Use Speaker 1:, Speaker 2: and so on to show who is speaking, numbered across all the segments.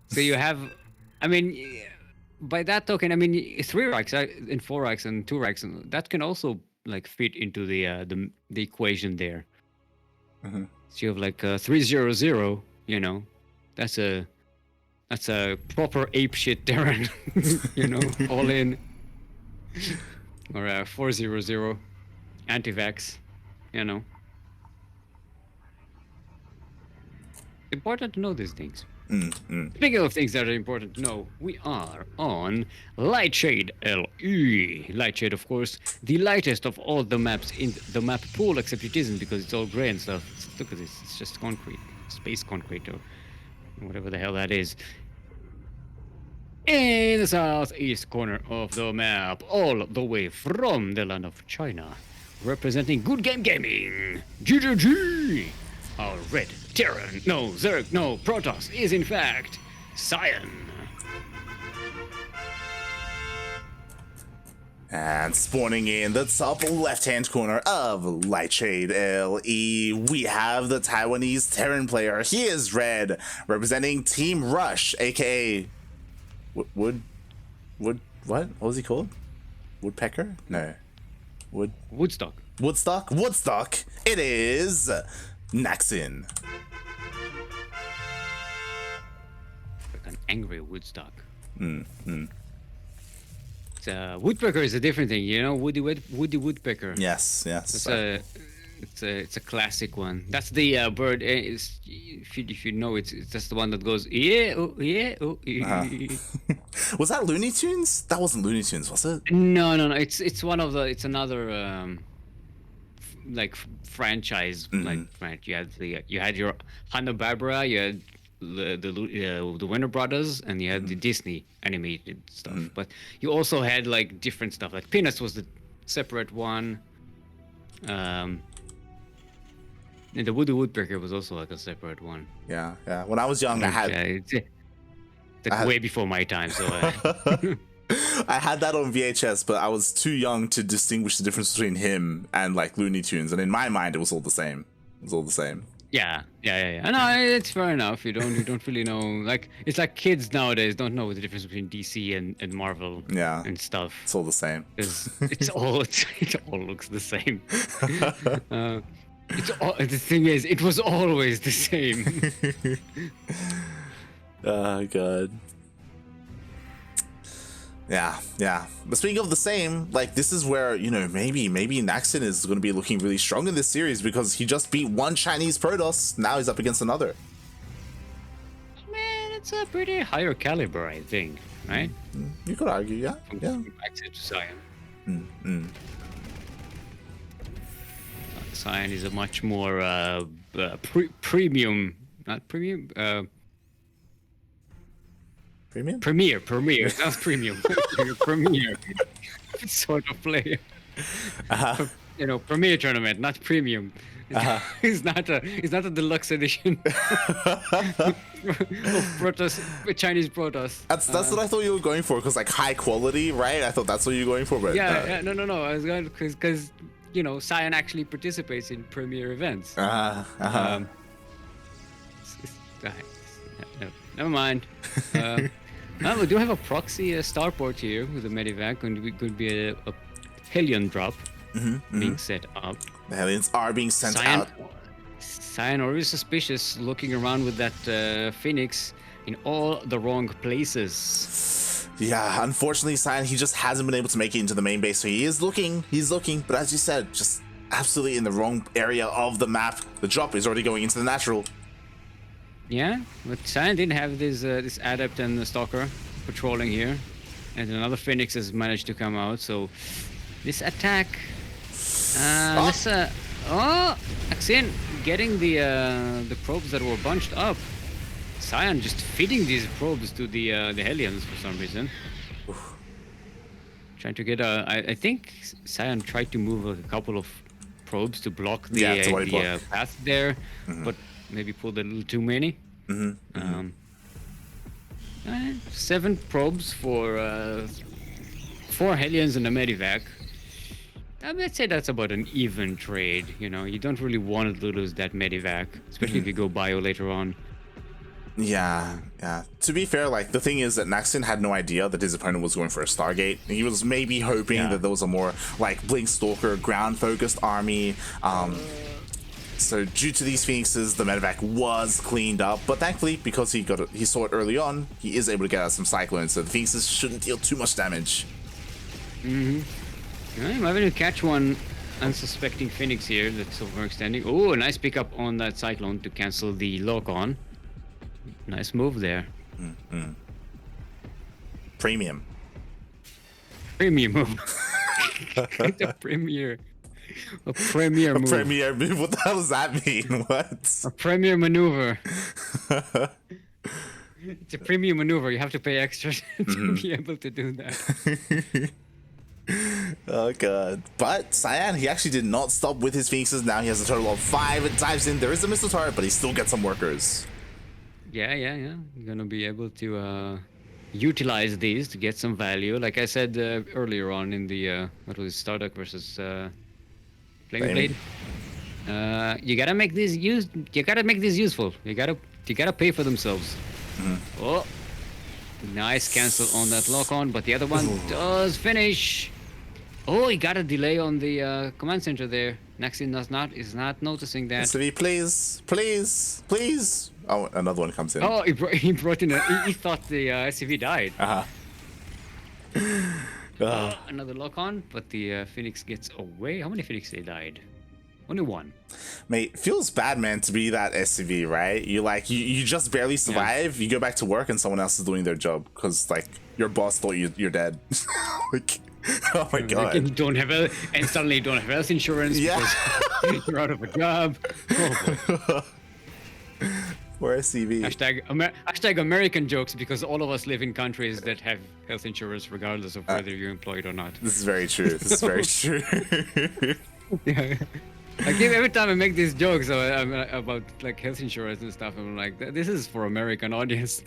Speaker 1: So you have, I mean, by that token, I mean 3 racks and 4 racks and 2 racks, and that can also like fit into the equation there.
Speaker 2: Mhm.
Speaker 1: So you have like 300, you know, that's a proper ape shit Terran, you know, all in, or 400 anti-vax, you know. Important to know these things. Speaking of things that are important to know, we are on Lightshade LE. Lightshade, of course, the lightest of all the maps in the map pool, except it isn't because it's all gray and stuff. Look at this, it's just concrete, space concrete, or whatever the hell that is. In the southeast corner of the map, all the way from the land of China, representing Good Game Gaming, GGG! Our red Terran, no Zerg, no Protoss is in fact Cyan.
Speaker 2: And spawning in the top left-hand corner of Lightshade LE, we have the Taiwanese Terran player. He is red, representing Team Rush, aka Wood. What was he called? Woodpecker? No.
Speaker 1: Woodstock.
Speaker 2: Woodstock. It is Naxin.
Speaker 1: Like an angry Woodstock. Woodpecker is a different thing, you know. Woody Woodpecker.
Speaker 2: Yes.
Speaker 1: It's a classic one. That's the bird. If you know, it's just the one that goes yeah, oh, yeah, oh,
Speaker 2: Was that Looney Tunes? That wasn't Looney Tunes, was it?
Speaker 1: No. It's one of the. It's another like franchise. Like right, you had your Hanna-Barbera, you had the Warner Brothers, and you had the Disney animated stuff. But you also had like different stuff. Like Peanuts was the separate one. And the Woody Woodpecker was also like a separate one.
Speaker 2: Yeah. When I was young, I had
Speaker 1: way before my time. So
Speaker 2: I had that on VHS, but I was too young to distinguish the difference between him and like Looney Tunes. And in my mind, it was all the same.
Speaker 1: Yeah. No, it's fair enough. You don't really know. Like it's like kids nowadays don't know the difference between DC and Marvel.
Speaker 2: Yeah.
Speaker 1: And stuff.
Speaker 2: It's all the same.
Speaker 1: It all looks the same. The thing is, it was always the same.
Speaker 2: Oh god. Yeah. But speaking of the same, like this is where, you know, maybe Naxin is going to be looking really strong in this series because he just beat one Chinese Protoss. Now he's up against another.
Speaker 1: Man, it's a pretty higher caliber, I think, right?
Speaker 2: You could argue, yeah.
Speaker 1: From Naxin to Cyan. Cyan is a much more premium, not premium.
Speaker 2: Premium?
Speaker 1: Premier, not premium. Premier sort of player. You know, premier tournament, not premium. It's not a deluxe edition of Chinese Protoss.
Speaker 2: That's what I thought you were going for, because like high quality, right? I thought that's what you were going for, but
Speaker 1: no. I was going because you know, Cyan actually participates in premier events. Never mind. We do have a proxy starport here with a medivac, and it could be a Hellion drop being set up.
Speaker 2: The Hellions are being sent out.
Speaker 1: Cyan always suspicious, looking around with that Phoenix in all the wrong places.
Speaker 2: Yeah, unfortunately, Cyan, he just hasn't been able to make it into the main base, so he's looking, but as you said, just absolutely in the wrong area of the map. The drop is already going into the natural.
Speaker 1: Yeah, but Cyan didn't have this Adept and the Stalker patrolling here, and another Phoenix has managed to come out, so this attack... Naxin getting the probes that were bunched up. Cyan just feeding these probes to the Hellions for some reason. Trying to get I think Cyan tried to move a couple of probes to block the path there, but maybe pulled a little too many. 7 probes for 4 Hellions and a Medivac. I'd say that's about an even trade. You know, you don't really want to lose that Medivac, especially if you go bio later on.
Speaker 2: Yeah, yeah. To be fair, like the thing is that Naxin had no idea that his opponent was going for a Stargate. He was maybe hoping that there was a more like Blink Stalker ground focused army. So due to these Phoenixes, the medevac was cleaned up, but thankfully because he saw it early on, he is able to get out some Cyclones. So the Phoenixes shouldn't deal too much damage.
Speaker 1: I'm having to catch one unsuspecting Phoenix here that's overextending. Oh, a nice pickup on that Cyclone to cancel the lock on. Nice move there.
Speaker 2: Premium.
Speaker 1: Premium move. The premier. A premier move.
Speaker 2: Premier move? What the hell does that mean? What?
Speaker 1: A premier maneuver. It's a premium maneuver. You have to pay extra to be able to do that.
Speaker 2: Oh god. But Cyan, he actually did not stop with his Phoenixes. Now he has a total of 5. It dives in. There is a missile turret, but he still gets some workers.
Speaker 1: Yeah. You're gonna be able to utilize these to get some value. Like I said earlier on in the what was it, Starduck versus Flame Blade. You gotta make these useful. You gotta pay for themselves. Oh, nice cancel on that lock on, but the other one does finish. Oh, he got a delay on the command center there. Naxin is not noticing that.
Speaker 2: SCV, please. Oh, another one comes in.
Speaker 1: Oh, he brought in he thought the SCV died. Another lock on, but the Phoenix gets away. How many Phoenix they died? Only one.
Speaker 2: Mate, feels bad, man, to be that SCV, right? You just barely survive. You go back to work and someone else is doing their job because like your boss thought you're dead. Like, oh my god.
Speaker 1: And suddenly you don't have health insurance because you're out of a job. Oh boy.
Speaker 2: Or SCV.
Speaker 1: Hashtag American jokes because all of us live in countries that have health insurance regardless of whether you're employed or not.
Speaker 2: This is very true.
Speaker 1: Yeah. Like every time I make these jokes about like health insurance and stuff, I'm like, this is for American audience.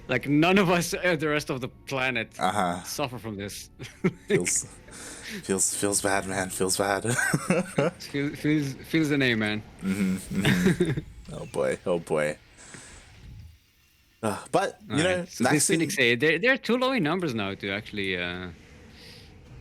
Speaker 1: Like none of us, the rest of the planet, suffer from this.
Speaker 2: Feels bad, man. Feels bad.
Speaker 1: feels the name, man.
Speaker 2: Oh boy. But you know,
Speaker 1: so this Phoenix, they're too low in numbers now to actually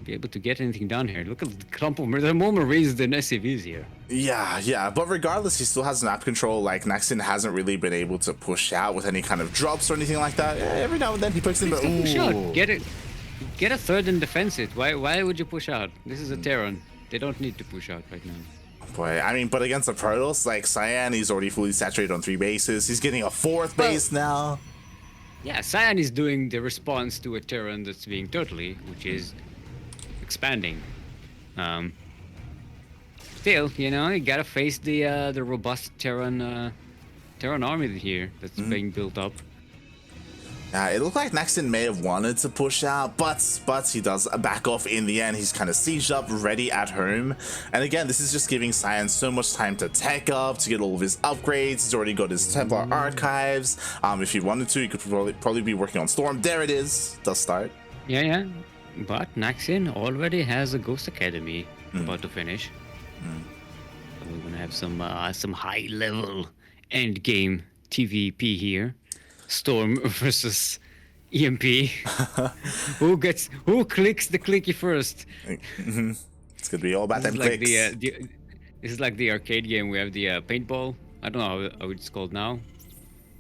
Speaker 1: be able to get anything done here. Look at the clump of there are more Marines than SCVs here.
Speaker 2: Yeah. But regardless, he still has map control. Like Naxin hasn't really been able to push out with any kind of drops or anything like that. Yeah, every now and then he picks in, but
Speaker 1: push out. Get a third and defense it. Why would you push out? This is a Terran. They don't need to push out right now.
Speaker 2: Boy, I mean, but against the Protoss, like Cyan, he's already fully saturated on 3 bases. He's getting a 4th base now.
Speaker 1: Yeah, Cyan is doing the response to a Terran that's being turtley, which is expanding. Still, you gotta face the robust Terran army here that's being built up.
Speaker 2: It looked like Naxin may have wanted to push out, but he does back off in the end. He's kind of sieged up, ready at home. And again, this is just giving Cyan so much time to tech up, to get all of his upgrades. He's already got his Templar archives. If he wanted to, he could probably be working on Storm. There it is. Does start.
Speaker 1: Yeah. But Naxin already has a Ghost Academy about to finish. So we're gonna have some high-level end-game TVP here. Storm versus EMP. Who clicks the clicky first?
Speaker 2: It's gonna be all about them clicks.
Speaker 1: This is like the arcade game. We have the paintball. I don't know how it's called now.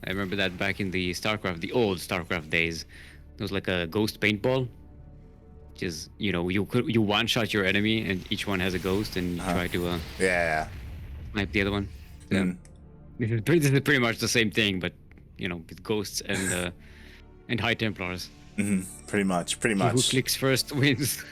Speaker 1: I remember that back in the StarCraft, the old StarCraft days. It was like a ghost paintball. Which is, you one-shot your enemy and each one has a ghost and you try to snipe the other one. This is pretty much the same thing, but with ghosts and High Templars.
Speaker 2: Pretty much.
Speaker 1: Who clicks first wins.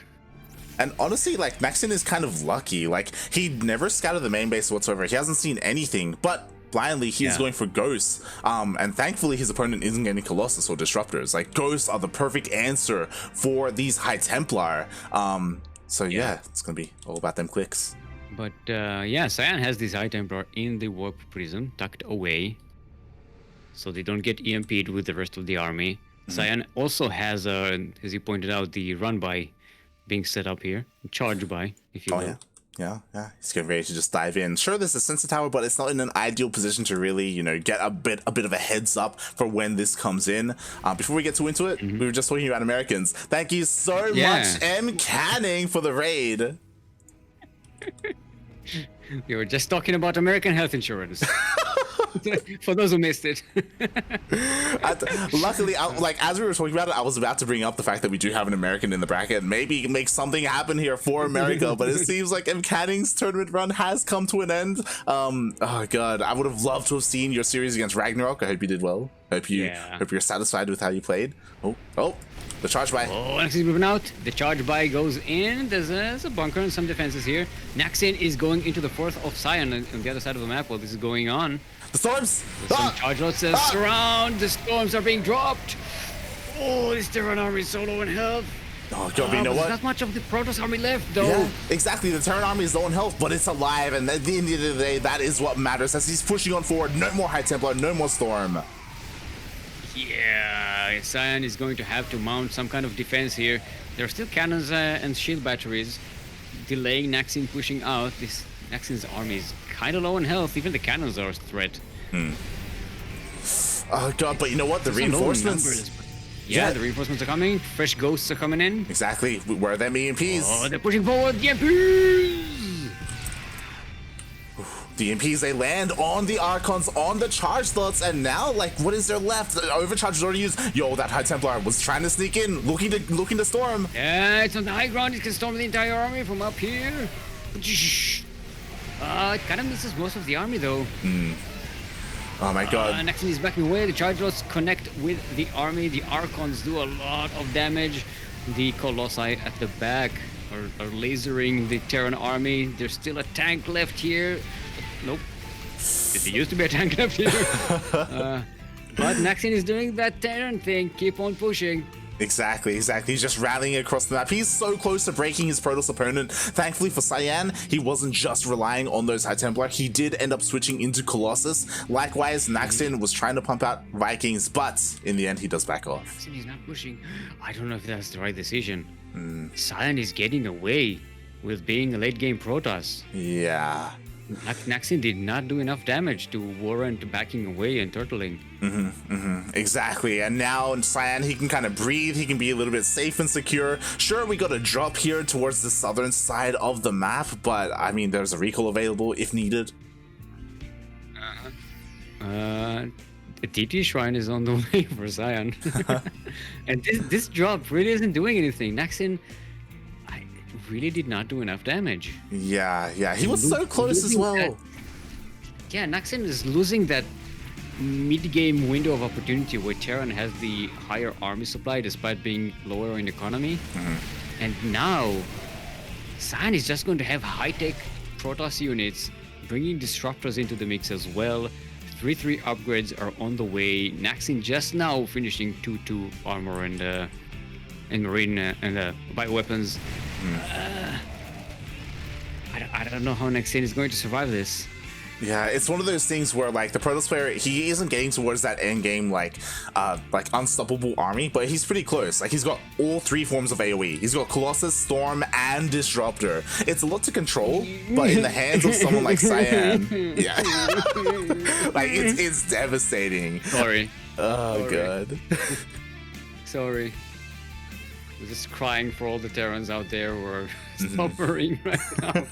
Speaker 2: And honestly, like, Naxin is kind of lucky. Like, he never scouted the main base whatsoever. He hasn't seen anything, but blindly he's going for ghosts. And thankfully his opponent isn't getting Colossus or Disruptors. Like, ghosts are the perfect answer for these High Templar. So it's gonna be all about them clicks.
Speaker 1: But Cyan has this High Templar in the Warp Prism tucked away, so they don't get EMP'd with the rest of the army. Cyan also has, as you pointed out, the run by being set up here, charge by, if you will.
Speaker 2: Yeah, he's getting ready to just dive in. Sure, there's a sensor tower, but it's not in an ideal position to really, you know, get a bit of a heads up for when this comes in. Before we get too into it, we were just talking about Americans. Thank you so much, M. Canning, for the raid.
Speaker 1: We were just talking about American health insurance. For those who missed it.
Speaker 2: Luckily, as we were talking about it, I was about to bring up the fact that we do have an American in the bracket. Maybe make something happen here for America, but it seems like M. Canning's tournament run has come to an end. Oh god, I would have loved to have seen your series against Ragnarok. I hope you did well. Hope you're satisfied with how you played. Oh, the charge buy.
Speaker 1: Oh, Naxin's moving out. The charge buy goes in. There's a bunker and some defenses here. Naxin is going into the fourth of Cyan on the other side of the map while this is going on.
Speaker 2: The storms!
Speaker 1: Some charge lots surround. The storms are being dropped. Oh, this Terran army is so low in health.
Speaker 2: Oh god, but you know what?
Speaker 1: There's not much of the Protoss army left, though.
Speaker 2: Yeah, exactly. The Terran army is low in health, but it's alive, and at the end of the day, that is what matters. As he's pushing on forward, no more High Templar, no more Storm.
Speaker 1: Yeah, Cyan is going to have to mount some kind of defense here. There are still cannons and shield batteries delaying Naxin pushing out. This Naxin's army is kind of low in health. Even the cannons are a threat.
Speaker 2: Oh god, but you know what? The reinforcements.
Speaker 1: Yeah, the reinforcements are coming. Fresh ghosts are coming in.
Speaker 2: Exactly. Where are them EMPs?
Speaker 1: Oh, they're pushing forward. The EMPs!
Speaker 2: The EMPs, they land on the Archons, on the charge slots, and now, like, what is there left? Overcharge is already used. Yo, that High Templar was trying to sneak in, looking to storm.
Speaker 1: Yeah, it's on the high ground. It can storm the entire army from up here. It kind of misses most of the army, though.
Speaker 2: Oh my god.
Speaker 1: Naxin is backing away. The charge lots connect with the army. The Archons do a lot of damage. The Colossi at the back are lasering the Terran army. There's still a tank left here. Nope. There used to be a tank left here. But Naxin is doing that Terran thing. Keep on pushing.
Speaker 2: Exactly. He's just rallying across the map. He's so close to breaking his Protoss opponent. Thankfully for Cyan, he wasn't just relying on those High Templar. He did end up switching into Colossus. Likewise, Naxin was trying to pump out Vikings, but in the end, he does back off.
Speaker 1: Naxin is not pushing. I don't know if that's the right decision. Cyan is getting away with being a late game Protoss.
Speaker 2: Yeah.
Speaker 1: Naxin did not do enough damage to warrant backing away and turtling.
Speaker 2: Exactly. And now in Cyan, he can kind of breathe. He can be a little bit safe and secure. Sure, we got a drop here towards the southern side of the map, but I mean, there's a recall available if needed.
Speaker 1: A TT shrine is on the way for Cyan. And this drop really isn't doing anything. Naxin really did not do enough damage.
Speaker 2: Yeah, he was so close as well.
Speaker 1: Yeah, Naxin is losing that mid-game window of opportunity where Terran has the higher army supply despite being lower in economy. And now, Cyan is just going to have high-tech Protoss units, bringing disruptors into the mix as well. 3-3 upgrades are on the way. Naxin just now finishing 2-2 armor and marine and bioweapons. I don't know how Naxin is going to survive this.
Speaker 2: Yeah, it's one of those things where like the Protoss player, he isn't getting towards that end game like unstoppable army, but he's pretty close. Like he's got all three forms of AoE. He's got Colossus, Storm, and Disruptor. It's a lot to control, but in the hands of someone like Cyan, yeah, like it's devastating.
Speaker 1: Sorry.
Speaker 2: Oh god.
Speaker 1: Sorry. I'm just crying for all the Terrans out there who are suffering right now.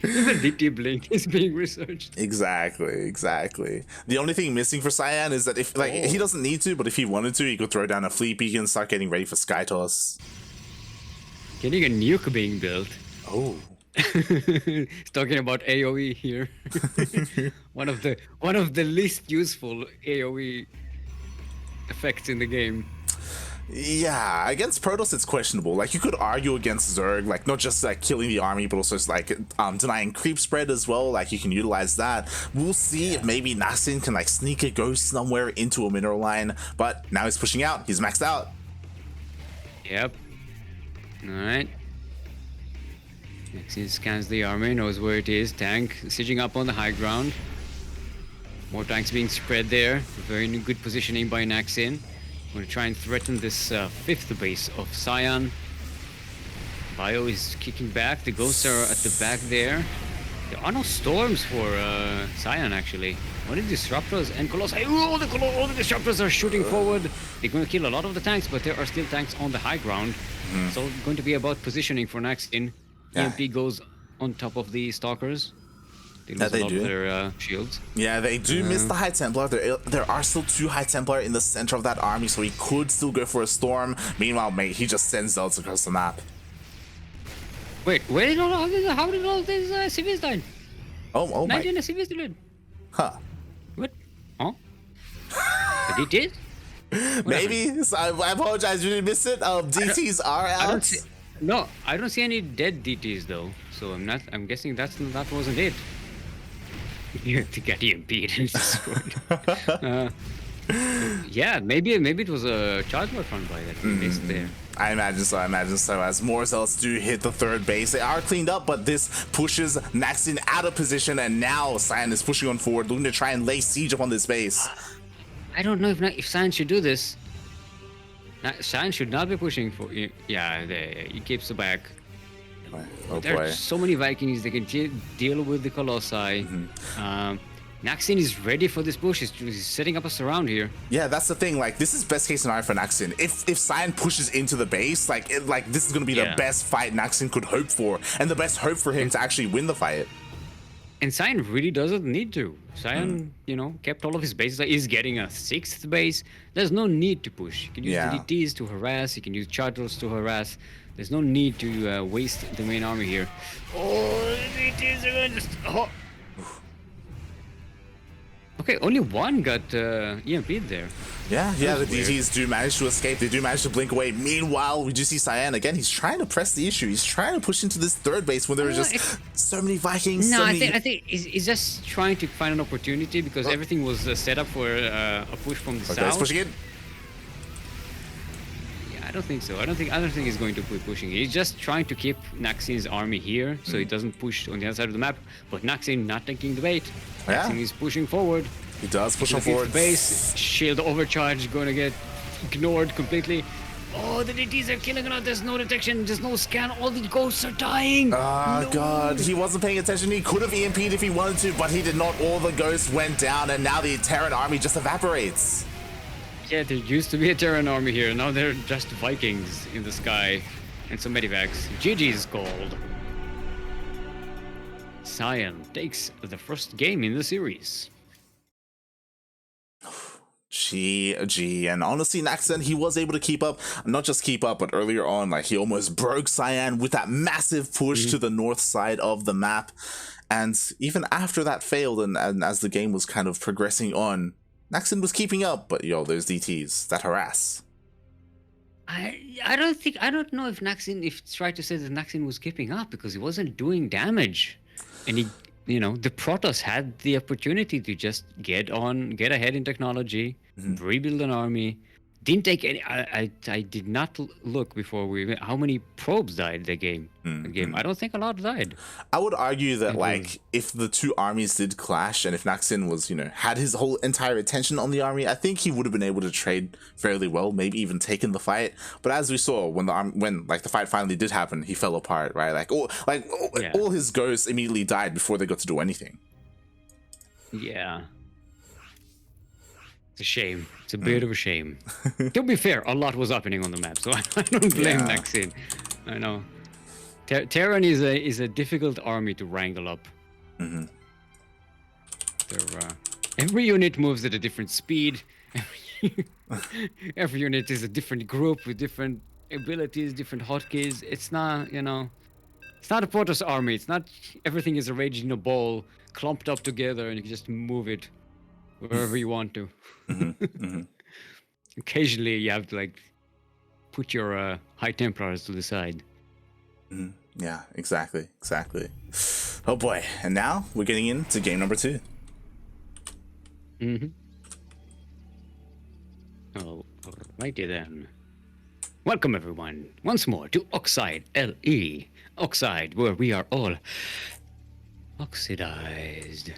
Speaker 1: Even DT Blink is being researched.
Speaker 2: Exactly. The only thing missing for Cyan is that if he doesn't need to, but if he wanted to, he could throw down a fleet beacon and start getting ready for Sky Toss.
Speaker 1: Getting a nuke being built.
Speaker 2: Oh.
Speaker 1: He's talking about AoE here. one of the least useful AoE effects in the game.
Speaker 2: Yeah, against Protoss it's questionable. Like you could argue against Zerg, like not just like killing the army, but also like denying creep spread as well. Like you can utilize that. We'll see if maybe Naxin can like sneak a ghost somewhere into a mineral line. But now he's pushing out. He's maxed out.
Speaker 1: Yep. All right. Naxin scans the army, knows where it is. Tank sieging up on the high ground. More tanks being spread there. Very good positioning by Naxin. Going to try and threaten this fifth base of Cyan. Bio is kicking back. The ghosts are at the back there. There are no storms for Cyan, actually. Only disruptors and Colossi. Oh, all the disruptors are shooting forward. They're going to kill a lot of the tanks, but there are still tanks on the high ground. So it's going to be about positioning for Naxin.
Speaker 2: Yeah.
Speaker 1: EMP goes on top of the stalkers. They lose
Speaker 2: they
Speaker 1: a lot
Speaker 2: do.
Speaker 1: of their shields.
Speaker 2: Yeah, they do miss the High Templar. There are still 2 High Templar in the center of that army, so he could still go for a storm. Meanwhile, mate, he just sends Zelts across the map.
Speaker 1: Wait, how did all these civils die?
Speaker 2: Oh my.
Speaker 1: 19 civils died.
Speaker 2: Huh.
Speaker 1: What? Huh? The DTs? What
Speaker 2: Maybe.
Speaker 1: happened?
Speaker 2: So I apologize, you didn't miss it. DTs are out.
Speaker 1: I don't see any dead DTs though. So I'm guessing that wasn't it. You have to get EMP'd. Yeah, maybe it was a charge front by that we missed there.
Speaker 2: I imagine so. As more Zelts do hit the 3rd base, they are cleaned up, but this pushes Naxin out of position, and now Cyan is pushing on forward, looking to try and lay siege upon this base.
Speaker 1: I don't know if Cyan should do this. Cyan should not be pushing for. Yeah, he keeps the back.
Speaker 2: Oh
Speaker 1: There are
Speaker 2: boy.
Speaker 1: so many Vikings. They can deal with the Colossi. Naxin is ready for this push. He's setting up a surround here.
Speaker 2: Yeah, that's the thing. Like, this is best case scenario for Naxin. If Cyan pushes into the base, like this is gonna be the best fight Naxin could hope for, and the best hope for him to actually win the fight.
Speaker 1: And Cyan really doesn't need to. Cyan, kept all of his bases. Like, he's getting a 6th base. There's no need to push. You can use the DTs to harass. You can use chargers to harass. There's no need to waste the main army here. Oh, the DTs are going to... Oh. Okay, only one got EMP'd there.
Speaker 2: Yeah, the
Speaker 1: weird.
Speaker 2: DTs do manage to escape. They do manage to blink away. Meanwhile, we do see Cyan again. He's trying to press the issue. He's trying to push into this 3rd base when there are just so many Vikings.
Speaker 1: No,
Speaker 2: so
Speaker 1: I think he's just trying to find an opportunity because everything was set up for a push from the south.
Speaker 2: Let's push again.
Speaker 1: Yeah, I don't think so. I don't think he's going to be pushing. He's just trying to keep Naxin's army here so he doesn't push on the other side of the map. But Naxin not taking the bait. Naxin is pushing forward.
Speaker 2: He does push on forward.
Speaker 1: Base shield overcharge going to get ignored completely. Oh, the DTs are killing a lot. There's no detection. There's no scan. All the ghosts are dying.
Speaker 2: Oh, God. He wasn't paying attention. He could have EMP'd if he wanted to, but he did not. All the ghosts went down, and now the Terran army just evaporates.
Speaker 1: Yeah, there used to be a Terran army here. Now they're just Vikings in the sky and some medivacs. GG's called. Cyan takes the first game in the series.
Speaker 2: GG. And honestly, Naxin, he was able to keep up. Not just keep up, but earlier on, like, he almost broke Cyan with that massive push to the north side of the map. And even after that failed, and as the game was kind of progressing on, Naxin was keeping up, but there's DTs that harass.
Speaker 1: I don't know if it's right to say that Naxin was keeping up because he wasn't doing damage. And the Protoss had the opportunity to just get ahead in technology, rebuild an army. Didn't take any. I did not look before how many probes died the game. I don't think a lot died.
Speaker 2: I would argue that like if the 2 armies did clash and if Naxin was had his whole entire attention on the army, I think he would have been able to trade fairly well, maybe even taken the fight. But as we saw when the fight finally did happen, he fell apart, right? All his ghosts immediately died before they got to do anything.
Speaker 1: Yeah. It's a shame. It's a bit of a shame. To be fair, a lot was happening on the map, so I don't blame Naxin. I know. Terran is a difficult army to wrangle up. Every unit moves at a different speed. Every unit is a different group with different abilities, different hotkeys. It's not, it's not a Protoss army. It's not everything is arranged in a ball, clumped up together, and you can just move it wherever you want to. Occasionally, you have to put your high Templars to the side.
Speaker 2: Yeah, exactly. Oh boy, and now we're getting into game number 2.
Speaker 1: Alrighty then. Welcome everyone, once more to Oxide LE. Oxide, where we are all oxidized.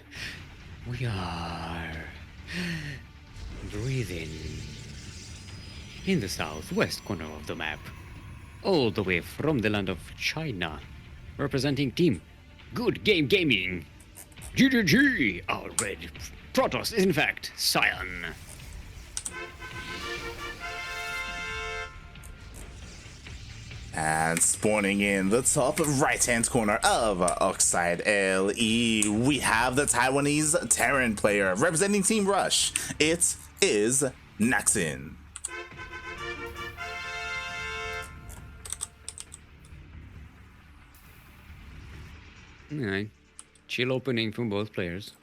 Speaker 1: We are breathing in the southwest corner of the map. all the way from the land of China, representing Team Good Game Gaming. GGG, our red Protoss is in fact Cyan.
Speaker 2: And spawning in the top right-hand corner of Oxide LE, we have the Taiwanese Terran player representing Team Rush. It is Naxin.
Speaker 1: Alright, chill opening from both players.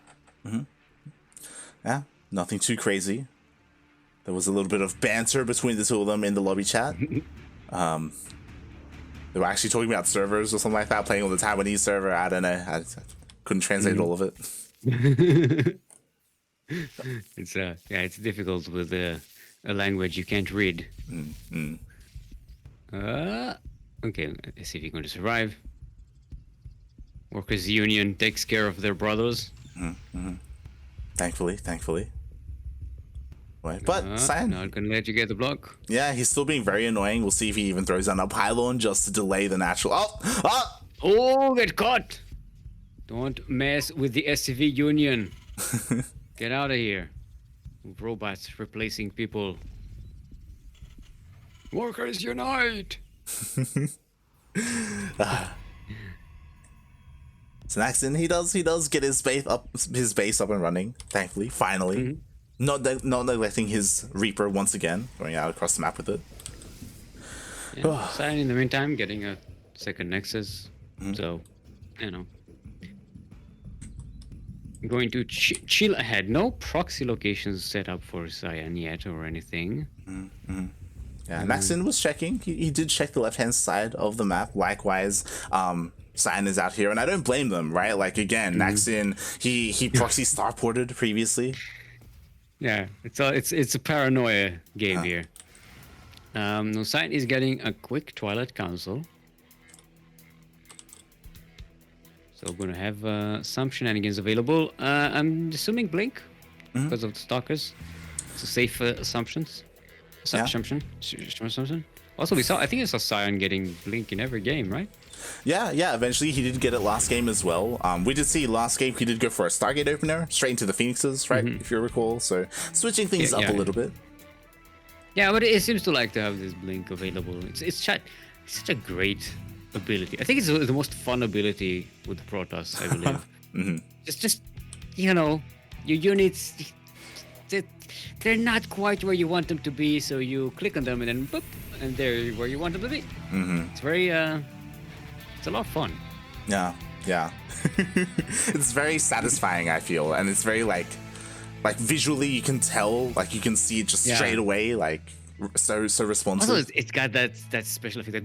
Speaker 2: Yeah, nothing too crazy. There was a little bit of banter between the two of them in the lobby chat. They were actually talking about servers or something like that, playing on the Taiwanese server. I don't know. I couldn't translate all of it.
Speaker 1: It's yeah, it's difficult with a language you can't read. Okay, let's see if you're going to survive. Workers' union takes care of their brothers.
Speaker 2: Thankfully. Right. But Cyan,
Speaker 1: Not gonna let you get the block.
Speaker 2: yeah, he's still being very annoying. We'll see if he even throws down a pylon just to delay the natural.
Speaker 1: Oh, get caught! Don't mess with the SCV union. Get out of here. Robots replacing people. Workers unite!
Speaker 2: So Naxin, he does get his base up and running. Thankfully, finally, not neglecting his Reaper once again, going out across the map with it.
Speaker 1: Yeah, Cyan in the meantime getting a second Nexus, so you know, going to chill ahead. No proxy locations set up for Cyan yet or anything.
Speaker 2: Yeah, Naxin was checking. He did check the left-hand side of the map. Likewise, Cyan is out here, and I don't blame them, right? Like, again, Naxin, he proxy starported previously.
Speaker 1: Yeah, it's a paranoia game here. No, Cyan is getting a quick Twilight Council. So we're gonna have some shenanigans available. I'm assuming Blink because of the Stalkers. It's a safe assumption. Assumption. Also, I think I saw Cyan getting Blink in every game, right?
Speaker 2: Yeah, eventually he did get it last game as well. We did see last game he did go for a Stargate opener, straight into the Phoenixes, right, if you recall. So switching things up a little bit.
Speaker 1: Yeah, but it seems to like to have this Blink available. It's such a great ability. I think it's the most fun ability with the Protoss, I believe. Just you know, your units, they're not quite where you want them to be, so you click on them and then boop, and they're where you want them to be. It's very it's a lot of fun.
Speaker 2: Yeah. It's very satisfying, I feel, and it's very like visually you can tell, like you can see it just straight away, like so responsive.
Speaker 1: Also, it's got that special effect. That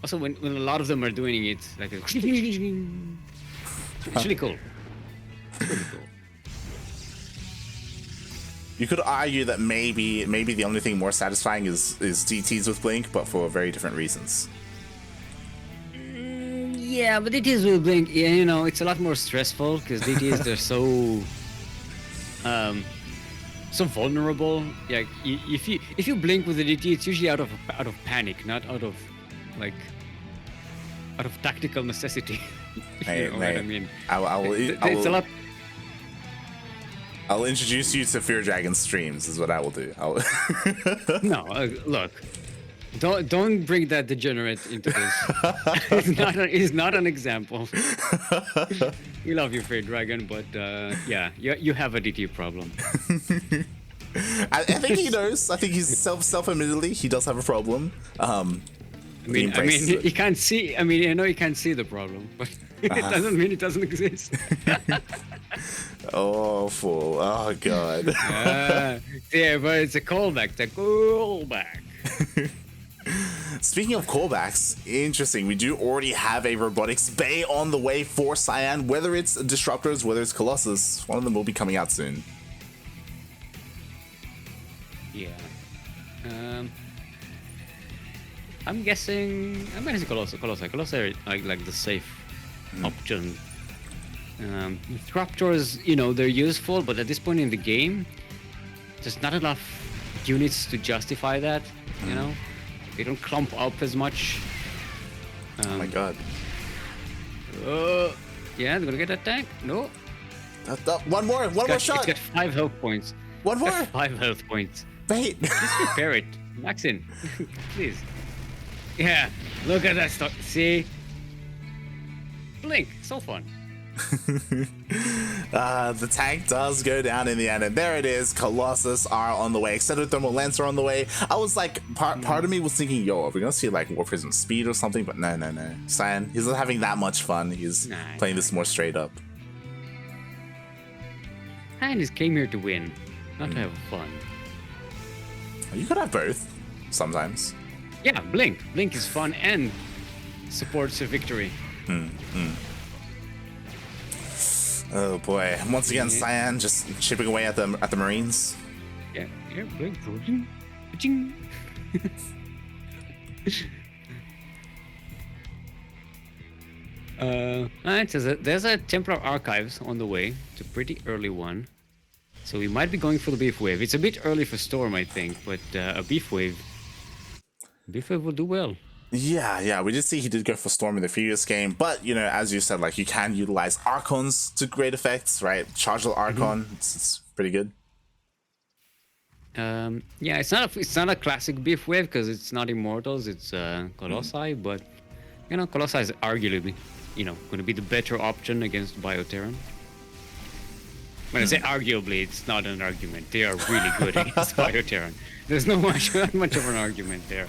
Speaker 1: also, when a lot of them are doing it, like it's really cool. It's really cool.
Speaker 2: You could argue that maybe the only thing more satisfying is DTs with Blink, but for very different reasons.
Speaker 1: Yeah, but DTs with Blink, yeah, you know, it's a lot more stressful because DTs they're so vulnerable. Like if you blink with the DT, it's usually out of panic, not out of tactical necessity.
Speaker 2: Hey,
Speaker 1: you know what I mean?
Speaker 2: It's
Speaker 1: a lot.
Speaker 2: I'll introduce you to Fear Dragon streams. Is what I will do.
Speaker 1: No, look. Don't bring that degenerate into this. It's not an example. We love you, Fear Dragon, but yeah, you have a DT problem.
Speaker 2: I think he knows. I think he's self-admittedly he does have a problem. I mean,
Speaker 1: he can't see. I mean, I know he can't see the problem, but it doesn't mean it doesn't exist.
Speaker 2: Oh, fool! Oh, God!
Speaker 1: Yeah, but it's a callback. It's a callback.
Speaker 2: Speaking of callbacks, interesting. We do already have a robotics bay on the way for Cyan. Whether it's Disruptors, whether it's Colossus, one of them will be coming out soon.
Speaker 1: Yeah. I'm guessing Colossus. Colossus are like the safe option. Disruptors, you know, they're useful, but at this point in the game, there's not enough units to justify that, you know? They don't clump up as much.
Speaker 2: Oh my god.
Speaker 1: Yeah, they're gonna get that tank. No.
Speaker 2: One more shot.
Speaker 1: It's got 5 health points.
Speaker 2: One more.
Speaker 1: 5 health points.
Speaker 2: Wait.
Speaker 1: Just repair it. Naxin, please. Yeah, look at that stuff. See? Blink, so fun.
Speaker 2: The tank does go down in the end, and there it is. Colossus are on the way. Extended thermal lens are on the way. I was like, part of me was thinking, yo, are we gonna see like War Prism speed or something? But no. Cyan, he's not having that much fun. He's playing this more straight up.
Speaker 1: I just came here to win, not to have fun.
Speaker 2: You could have both, sometimes.
Speaker 1: Yeah, Blink. Blink is fun and supports a victory.
Speaker 2: Oh boy! Once again, Cyan just chipping away at the Marines.
Speaker 1: Yeah, Blink. Ching. Alright, so there's a Templar Archives on the way. It's a pretty early one. So we might be going for the Beef Wave. It's a bit early for Storm, I think, but a Beef Wave will do well.
Speaker 2: Yeah, we did see he did go for Storm in the previous game, but, you know, as you said, like, you can utilize Archons to great effects, right? Chargeable Archon, it's pretty good.
Speaker 1: Yeah, it's not a classic Beef Wave because it's not Immortals, it's Colossi, but, you know, Colossi is arguably, you know, going to be the better option against Bioterran. When I say arguably, it's not an argument. They are really good against Bioterran. There's not much of an argument there.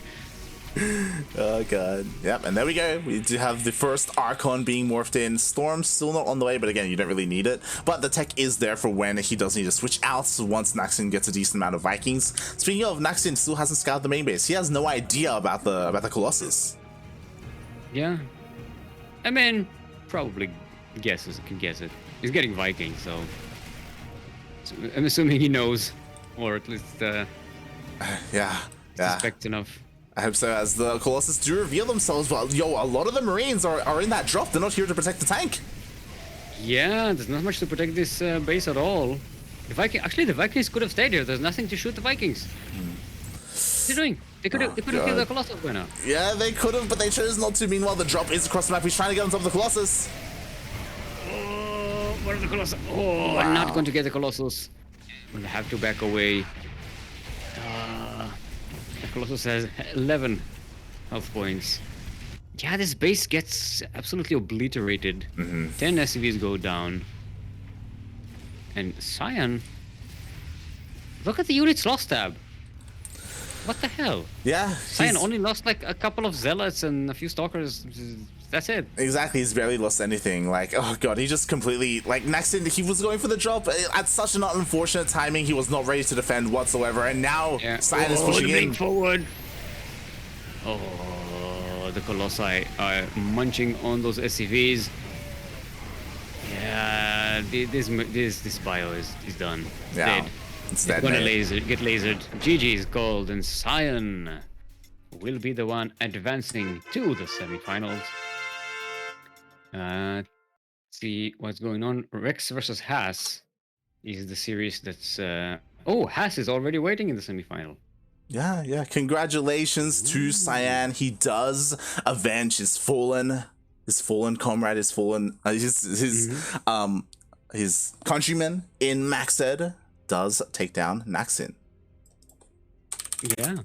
Speaker 2: Oh god. Yep, and there we go. We do have the first Archon being morphed in. Storm's still not on the way, but again, you don't really need it. But the tech is there for when he does need to switch out, so once Naxin gets a decent amount of Vikings. Speaking of, Naxin still hasn't scouted the main base. He has no idea about the Colossus.
Speaker 1: Yeah. I mean, probably can guess it. He's getting Vikings, so I'm assuming he knows, or at least suspects enough.
Speaker 2: I hope so, as the Colossus do reveal themselves. Well, yo, a lot of the Marines are in that drop. They're not here to protect the tank.
Speaker 1: Yeah, there's not much to protect this base at all. The Vikings could have stayed here. There's nothing to shoot the Vikings. What's they doing? They could have killed the Colossus by now.
Speaker 2: Yeah, they could have, but they chose not to. Meanwhile, the drop is across the map. He's trying to get on top of the Colossus.
Speaker 1: Oh, where are the Colossus? Oh, wow. I'm not going to get the Colossus. We'll have to back away. The Colossus has 11 health points. Yeah, this base gets absolutely obliterated. 10 SCVs go down. And Cyan... Look at the units lost tab. What the hell?
Speaker 2: Yeah.
Speaker 1: Cyan only lost like a couple of Zealots and a few Stalkers. That's it.
Speaker 2: Exactly, he's barely lost anything. Like, oh god, he just completely... Like, Naxin, he was going for the drop at such an unfortunate timing. He was not ready to defend whatsoever. And now, Cyan is pushing in.
Speaker 1: Forward. Oh, the Colossi are munching on those SCVs. Yeah, this bio is done. It's dead.
Speaker 2: It's dead.
Speaker 1: Gonna get lasered. GG is gold, and Cyan will be the one advancing to the semifinals. See what's going on. Rex versus Haas is the series that's. Oh, Haas is already waiting in the semifinal.
Speaker 2: Yeah. Congratulations to Cyan. He does avenge his fallen comrade, his countryman in Maxed does take down Naxin.
Speaker 1: Yeah.